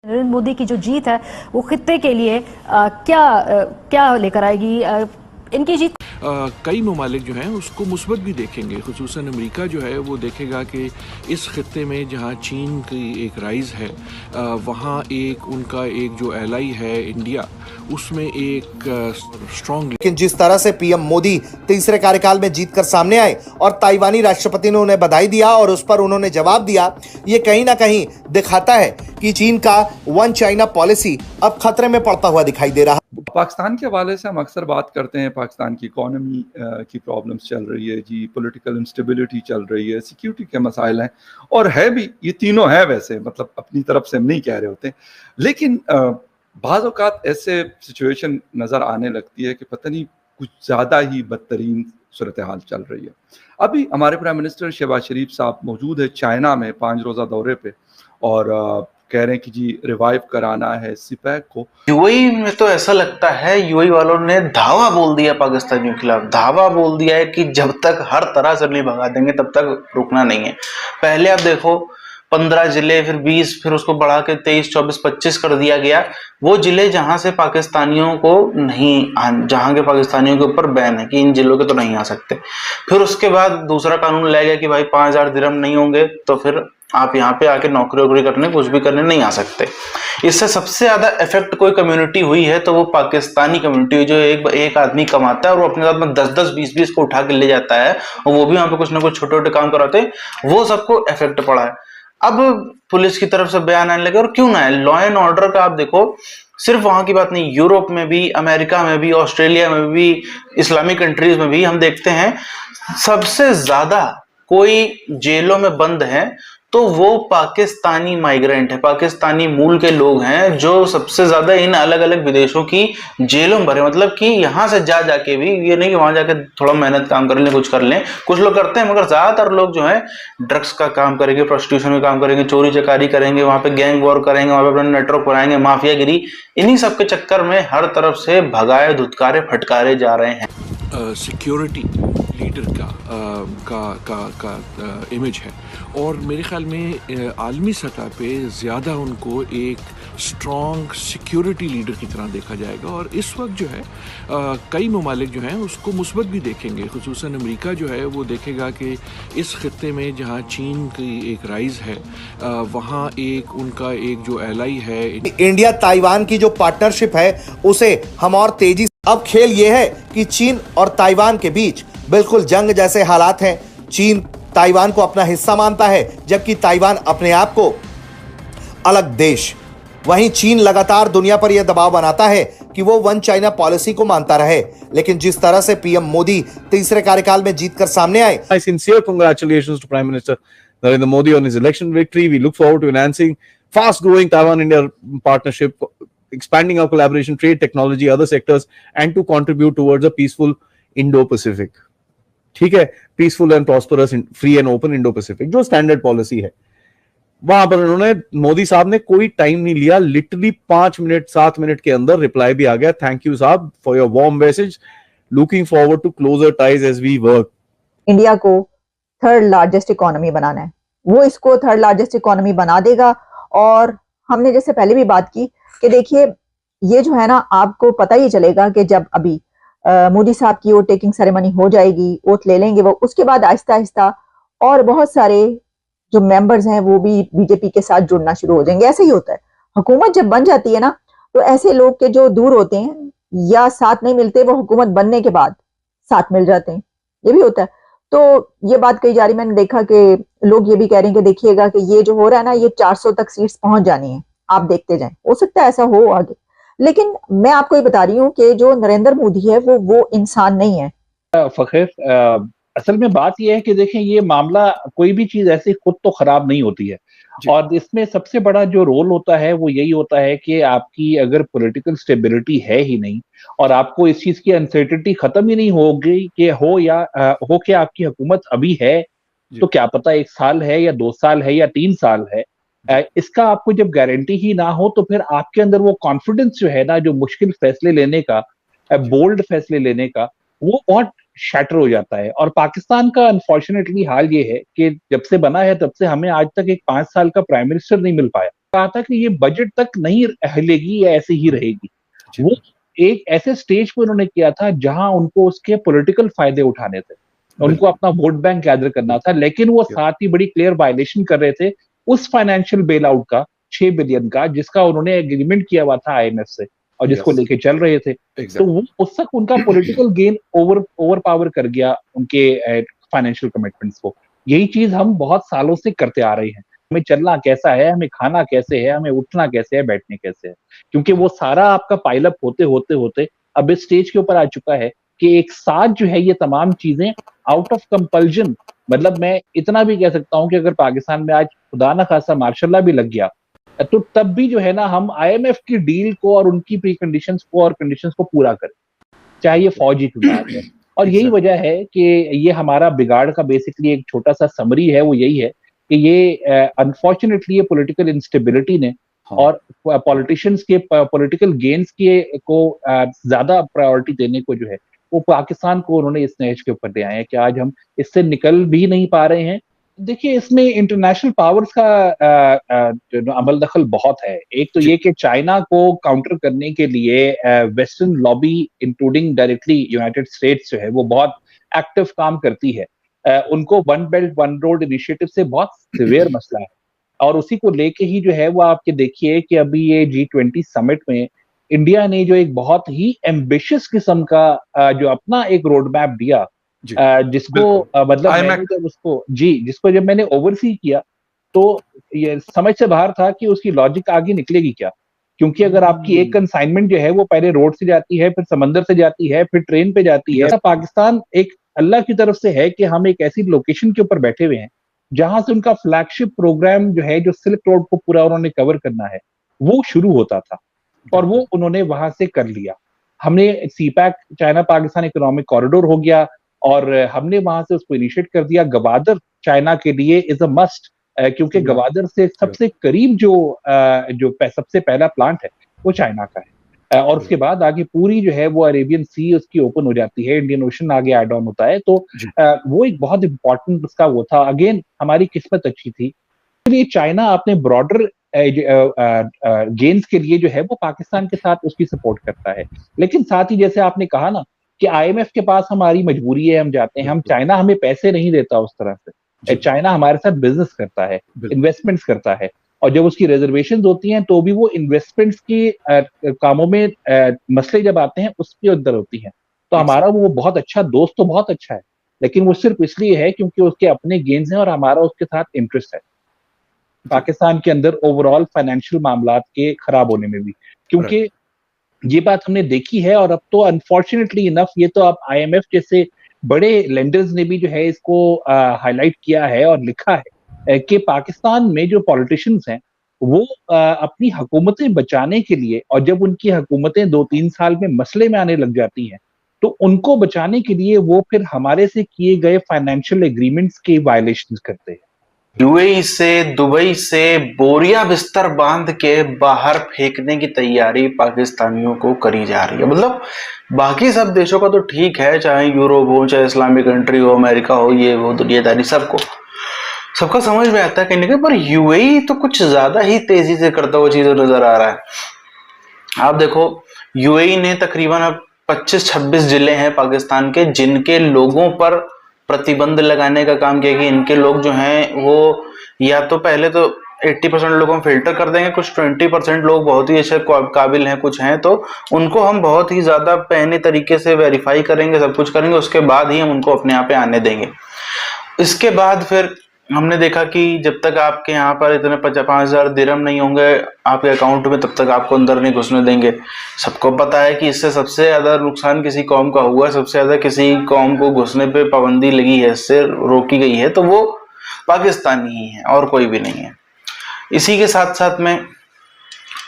नरेंद्र मोदी की जो जीत है वो खित्ते के लिए क्या लेकर आएगी? इनकी जीत कई ममालिक जो हैं उसको मुस्बत भी देखेंगे, खुसूसन अमेरिका जो है वो देखेगा कि इस खित्ते में जहाँ चीन की एक राइज है, वहाँ एक उनका एक जो एलाई है इंडिया, उसमें एक स्ट्रॉन्ग। लेकिन जिस तरह से पीएम मोदी तीसरे कार्यकाल में जीतकर सामने आए और ताइवानी राष्ट्रपति ने उन्हें बधाई दिया और उस पर उन्होंने जवाब दिया, ये कहीं ना कहीं दिखाता है कि चीन का वन चाइना पॉलिसी अब खतरे में पड़ता हुआ दिखाई दे रहा है। पाकिस्तान के हवाले से हम अक्सर बात करते हैं, पाकिस्तान की इकोनॉमी की प्रॉब्लम्स चल रही है जी, पॉलिटिकल इंस्टेबिलिटी चल रही है, सिक्योरिटी के मसाइल हैं, और है भी, ये तीनों है वैसे, मतलब अपनी तरफ से हम नहीं कह रहे होते, लेकिन बाज़ औक़ात ऐसे सिचुएशन नज़र आने लगती है कि पता नहीं कुछ ज़्यादा ही बदतरीन सूरत हाल चल रही है। अभी हमारे प्राइम मिनिस्टर शहबाज शरीफ साहब मौजूद है चाइना में 5 रोज़ा दौरे पे, और कह रहे हैं कि जी रिवाइव कराना है सिपैक को। यूएई में तो ऐसा लगता है यूएई वालों ने धावा बोल दिया पाकिस्तानियों के खिलाफ, धावा बोल दिया है कि जब तक हर तरह से नहीं भगा देंगे तब तक रुकना नहीं है। पहले आप देखो 15 जिले, फिर 20, फिर उसको बढ़ा के 23, 24, 25 कर दिया गया। वो जिले जहां से पाकिस्तानियों को नहीं, जहां के पाकिस्तानियों के ऊपर बैन है कि इन जिलों के तो नहीं आ सकते। फिर उसके बाद दूसरा कानून लाया गया कि भाई 5000 दिरहम नहीं होंगे तो फिर आप यहाँ पे आके नौकरी वोकरी करने, कुछ भी करने नहीं आ सकते। इससे सबसे ज्यादा इफेक्ट कोई कम्युनिटी हुई है तो वो पाकिस्तानी कम्युनिटी हुई, जो एक आदमी कमाता है और वो अपने साथ में 10-10, 20-20 को उठा के ले जाता है, और वो भी वहां पे कुछ ना कुछ छोटे छोटे काम कराते हैं, वो सबको इफेक्ट पड़ा है। अब पुलिस की तरफ से बयान आने लगे, और क्यों ना है, लॉ एंड ऑर्डर का आप देखो, सिर्फ वहां की बात नहीं, यूरोप में भी, अमेरिका में भी, ऑस्ट्रेलिया में भी, इस्लामिक कंट्रीज में भी हम देखते हैं सबसे ज्यादा कोई जेलों में बंद है तो वो पाकिस्तानी माइग्रेंट है, पाकिस्तानी मूल के लोग हैं, जो सबसे ज्यादा इन अलग अलग विदेशों की जेलों में भरे। मतलब कि यहाँ से जाके भी, ये नहीं कि वहां जाके थोड़ा मेहनत काम कर लें, कुछ कर लें, कुछ लोग करते हैं, मगर ज्यादातर लोग जो है ड्रग्स का काम करेंगे, प्रोस्टिट्यूशन का काम करेंगे, चोरी चकारी करेंगे, वहां पे गैंग वॉर करेंगे, वहां पे अपना नेटवर्क बनाएंगे, माफियागिरी, इन्हीं सब के चक्कर में हर तरफ से भगाए धुतकारे फटकारे जा रहे हैं। सिक्योरिटी लीडर का इमेज है, और मेरे ख्याल में आलमी सतह पे ज़्यादा उनको एक स्ट्रॉन्ग सिक्योरिटी लीडर की तरह देखा जाएगा। और इस वक्त जो है कई ममालिक जो हैं उसको मुस्बत भी देखेंगे, खुसूसन अमेरिका जो है वो देखेगा कि इस खित्ते में जहाँ चीन की एक राइज है, वहाँ एक उनका एक जो एलाई है। इंडिया ताइवान की जो पार्टनरशिप है उसे हम और तेजी, अब खेल यह है कि चीन और ताइवान के बीच बिल्कुल जंग जैसे हालात हैं। चीन ताइवान को अपना हिस्सा मानता है, जबकि ताइवान अपने आप को अलग देश। वहीं चीन लगातार दुनिया पर यह दबाव बनाता है कि वो वन चाइना पॉलिसी को मानता रहे, लेकिन जिस तरह से पीएम मोदी तीसरे कार्यकाल में जीतकर सामने आए। My sincere congratulations to Prime Minister Narendra Modi on his election victory. We look forward to enhancing fast-growing Taiwan-India partnership, expanding our collaboration, trade, technology, other sectors, and to contribute towards a peaceful Indo-Pacific. ठीक है, peaceful and prosperous free and open Indo Pacific जो standard policy है, वहां पर उन्होंने, मोदी साहब ने कोई टाइम नहीं लिया, लिटरली 5 मिनट 7 मिनट के अंदर रिप्लाई भी आ गया। थैंक यू साहब for your warm message, looking forward to closer ties as we work. India को थर्ड लार्जेस्ट इकोनॉमी बनाना है, वो इसको थर्ड लार्जेस्ट इकोनॉमी बना देगा। और हमने जैसे पहले भी बात की कि देखिए ये जो है ना, आपको पता ही चलेगा कि जब अभी मोदी साहब की ओथ टेकिंग सेरेमनी हो जाएगी, ओथ ले लेंगे वो, उसके बाद आहिस्ता आहिस्ता और बहुत सारे जो मेंबर्स हैं वो भी बीजेपी के साथ जुड़ना शुरू हो जाएंगे। ऐसे ही होता है, हुकूमत जब बन जाती है ना, तो ऐसे लोग के जो दूर होते हैं या साथ नहीं मिलते, वो हुकूमत बनने के बाद साथ मिल जाते हैं, ये भी होता है। तो ये बात कही जा रही, मैंने देखा कि लोग ये भी कह रहे हैं कि देखिएगा कि ये जो हो रहा है ना, ये 400 तक सीट्स पहुंच जानी है, आप देखते जाएं, हो सकता है ऐसा हो आगे। लेकिन मैं आपको ये बता रही हूँ कि जो नरेंद्र मोदी है वो इंसान नहीं है। फखर, असल में बात यह है कि देखें, ये मामला, कोई भी चीज ऐसे खुद तो खराब नहीं होती है, और इसमें सबसे बड़ा जो रोल होता है वो यही होता है कि आपकी अगर पॉलिटिकल स्टेबिलिटी है ही नहीं, और आपको इस चीज की अनसर्टेनिटी खत्म ही नहीं होगी कि हो कि आपकी हुकूमत अभी है, तो क्या पता 1 साल है या 2 साल है या 3 साल है, इसका आपको जब गारंटी ही ना हो, तो फिर आपके अंदर वो कॉन्फिडेंस जो है ना, जो मुश्किल फैसले लेने का, बोल्ड फैसले लेने का, वो बहुत शैटर हो जाता है। और पाकिस्तान का अनफॉर्चुनेटली हाल ये है कि जब से बना है तब से हमें आज तक एक 5 साल का प्राइम मिनिस्टर नहीं मिल पाया। कहा था कि ये बजट तक नहीं हिलेगी या ऐसे ही रहेगी। वो एक ऐसे स्टेज पे उन्होंने किया था जहां उनको उसके पॉलिटिकल फायदे उठाने थे, उनको अपना वोट बैंक गैदर करना था, लेकिन वो साथ ही बड़ी क्लियर वायलेशन कर रहे थे उस फाइनेंशियल बेल आउट का 6 बिलियन का, जिसका उन्होंने एग्रीमेंट किया हुआ था आईएमएफ से और जिसको लेके चल रहे थे। तो वो उस तक उनका पॉलिटिकल गेन ओवर पावर कर गया उनके फाइनेंशियल कमिटमेंट्स को। यही चीज हम बहुत सालों से करते आ रहे हैं। हमें चलना कैसा है, हमें खाना कैसे है, हमें उठना कैसे है, बैठने कैसे है, क्योंकि वो सारा आपका पाइलअप होते होते होते अब इस स्टेज के ऊपर आ चुका है कि एक साथ जो है ये तमाम चीजें आउट ऑफ कंपल्जन, मतलब मैं इतना भी कह सकता हूं कि अगर पाकिस्तान में आज खुदा ना खासा मार्शल लॉ भी लग गया तो तब भी जो है ना हम आईएमएफ की डील को और उनकी प्री कंडीशंस को और कंडीशंस को पूरा करें, चाहे ये फौजी बात है। और यही वजह है कि ये हमारा बिगाड़ का बेसिकली एक छोटा सा समरी है, वो यही है कि ये अनफॉर्चुनेटली ये पॉलिटिकल इंस्टेबिलिटी ने और पॉलिटिशियंस के पॉलिटिकल गेन्स के को ज्यादा प्रायोरिटी देने को जो है वो पाकिस्तान को उन्होंने इस नहज के ऊपर ले आए हैं कि आज हम इससे निकल भी नहीं पा रहे हैं। देखिए इसमें इंटरनेशनल पावर्स का जो अमल दखल बहुत है। एक तो ये कि चाइना को काउंटर करने के लिए western lobby including directly United states जो है वो बहुत एक्टिव काम करती है। उनको one belt one road initiative से बहुत सिवियर मसला है और उसी को लेके ही जो है वो आपके देखिए कि अभी ये G20 समिट में इंडिया ने जो एक बहुत ही एम्बिशियस किस्म का जो अपना एक रोड मैप दिया, जिसको मतलब मैंने जब उसको जिसको जब मैंने ओवरसी किया तो ये समझ से बाहर था कि उसकी लॉजिक आगे निकलेगी क्या, क्योंकि अगर आपकी एक कंसाइनमेंट जो है वो पहले रोड से जाती है, फिर समंदर से जाती है, फिर ट्रेन पे जाती है। पाकिस्तान एक अल्लाह की तरफ से है कि हम एक ऐसी लोकेशन के ऊपर बैठे हुए हैं जहां से उनका फ्लैगशिप प्रोग्राम जो है, जो सिल्क रोड को पूरा उन्होंने कवर करना है, वो शुरू होता था और वो उन्होंने वहां से कर लिया। हमने CPEC China Pakistan economic corridor हो गया और हमने वहां से उसको इनिशिएट कर दिया। गवादर चाइना के लिए इज अ मस्ट, क्योंकि गवादर से सबसे करीब जो सबसे पहला प्लांट है वो चाइना का है और उसके बाद आगे पूरी जो है वो अरेबियन सी उसकी ओपन हो जाती है, इंडियन ओशन आगे एड ऑन होता है। तो वो एक बहुत इंपॉर्टेंट उसका वो था। अगेन हमारी किस्मत अच्छी थी, इसलिए चाइना अपने ब्रॉडर गेन्स के लिए जो है वो पाकिस्तान के साथ उसकी सपोर्ट करता है। लेकिन साथ ही जैसे आपने कहा ना कि आईएमएफ के पास हमारी मजबूरी है, हम जाते हैं, हम चाइना हमें पैसे नहीं देता उस तरह से। चाइना हमारे साथ बिजनेस करता है, इन्वेस्टमेंट्स करता है और जब उसकी रिजर्वेशंस होती हैं तो भी वो इन्वेस्टमेंट्स के कामों में मसले जब आते हैं उसके अंदर होती हैं। तो हमारा वो बहुत अच्छा दोस्त तो बहुत अच्छा है, लेकिन वो सिर्फ इसलिए है क्योंकि उसके अपने गेन्स हैं और हमारा उसके साथ इंटरेस्ट है पाकिस्तान के अंदर ओवरऑल फाइनेंशियल मामलात के खराब होने में भी, क्योंकि ये बात हमने देखी है। और अब तो अनफॉर्चुनेटली इनफ ये तो अब आईएमएफ जैसे बड़े लेंडर्स ने भी जो है इसको हाईलाइट किया है और लिखा है कि पाकिस्तान में जो पॉलिटिशियंस हैं वो अपनी हुकूमतें बचाने के लिए, और जब उनकी हुकूमतें 2-3 साल में मसले में आने लग जाती हैं तो उनको बचाने के लिए वो फिर हमारे से किए गए फाइनेंशियल एग्रीमेंट्स के वायलेशंस करते हैं। यूएई से, दुबई से बोरिया बिस्तर बांध के बाहर फेंकने की तैयारी पाकिस्तानियों को करी जा रही है। मतलब बाकी सब देशों का तो ठीक है, चाहे यूरोप हो, चाहे इस्लामिक कंट्री हो, अमेरिका हो, ये वो दुनियादारी, सबका समझ में आता है कहीं ना कहीं, पर यूएई तो कुछ ज्यादा ही तेजी से करता हुआ चीजें नजर आ रहा है। आप देखो यूएई ने तकरीबन अब 25-26 जिले हैं पाकिस्तान के जिनके लोगों पर प्रतिबंध लगाने का काम किया कि इनके लोग जो हैं वो या तो पहले तो 80% लोगों को फिल्टर कर देंगे, कुछ 20% लोग बहुत ही अच्छे काबिल हैं, कुछ हैं तो उनको हम बहुत ही ज्यादा पहने तरीके से वेरीफाई करेंगे, सब कुछ करेंगे, उसके बाद ही हम उनको अपने यहाँ पे आने देंगे। इसके बाद फिर हमने देखा कि जब तक आपके यहाँ पर इतने 5,000 दिरहम नहीं होंगे आपके अकाउंट में तब तक आपको अंदर नहीं घुसने देंगे। सबको पता है कि इससे सबसे ज्यादा नुकसान किसी कौम का हुआ, सबसे ज्यादा किसी कौम को घुसने पे पाबंदी लगी है, इससे रोकी गई है, तो वो पाकिस्तान ही है और कोई भी नहीं है। इसी के साथ साथ में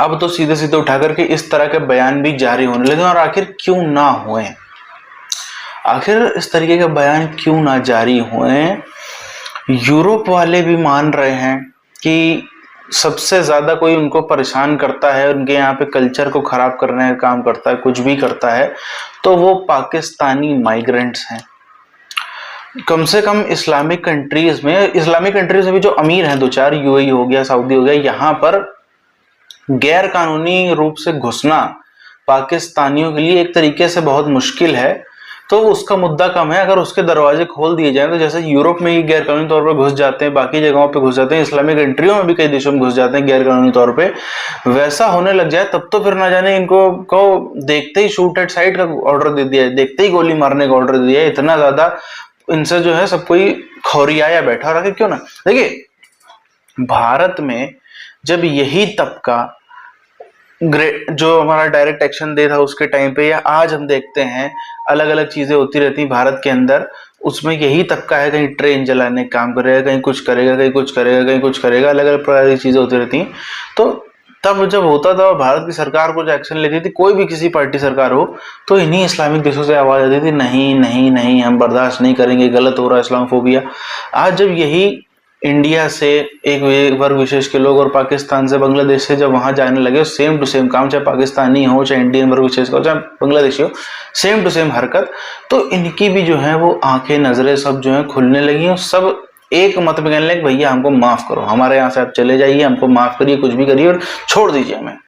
अब तो सीधे सीधे उठा करके इस तरह के बयान भी जारी होने लगे, और आखिर क्यों ना हुए, आखिर इस तरीके के बयान क्यों ना जारी हुए। यूरोप वाले भी मान रहे हैं कि सबसे ज्यादा कोई उनको परेशान करता है, उनके यहाँ पे कल्चर को खराब करने का काम करता है, कुछ भी करता है, तो वो पाकिस्तानी माइग्रेंट्स हैं। कम से कम इस्लामिक कंट्रीज में भी जो अमीर हैं 2-4, यूएई हो गया, सऊदी हो गया, यहाँ पर गैर कानूनी रूप से घुसना पाकिस्तानियों के लिए एक तरीके से बहुत मुश्किल है, तो उसका मुद्दा कम है अगर उसके दरवाजे खोल दिए जाएं। तो जैसे यूरोप में ही गैर कानूनी तौर पर घुस जाते हैं, बाकी जगहों पे घुस जाते हैं, इस्लामिक कंट्रियों में भी कई देशों में घुस जाते हैं गैर कानूनी तौर पे, वैसा होने लग जाए तब तो फिर ना जाने इनको को देखते ही शूट एट साइट का ऑर्डर दे दिया है, देखते ही गोली मारने का ऑर्डर दे दिया है। इतना ज्यादा इनसे जो है सब कोई खौरियाया बैठा रहा, क्यों ना। देखिए भारत में जब यही तबका जो हमारा डायरेक्ट एक्शन डे था उसके टाइम पे, या आज हम देखते हैं अलग अलग चीजें होती रहती भारत के अंदर, उसमें यही तबका है कहीं ट्रेन जलाने का काम करेगा, कहीं कुछ करेगा, कहीं कुछ करेगा, कहीं कुछ करेगा, अलग अलग प्रकार की चीजें होती रहती हैं। तो तब जब होता था भारत की सरकार को जो एक्शन लेती थी, कोई भी किसी पार्टी सरकार हो, तो इन्हीं इस्लामिक देशों से आवाज आती थी, नहीं नहीं नहीं हम बर्दाश्त नहीं करेंगे, गलत हो रहा है इस्लामोफोबिया। आज जब यही इंडिया से एक वर्ग विशेष के लोग और पाकिस्तान से, बांग्लादेश से जब वहां जाने लगे, सेम टू सेम काम, चाहे पाकिस्तानी हो, चाहे इंडियन वर्ग विशेष का हो, चाहे बांग्लादेशी हो, सेम टू सेम हरकत, तो इनकी भी जो है वो आंखें नजरें सब जो है खुलने लगी और सब एक मत में कहने लगे भैया हमको माफ करो, हमारे यहाँ से आप चले जाइए, हमको माफ करिए, कुछ भी करिए और छोड़ दीजिए हमें।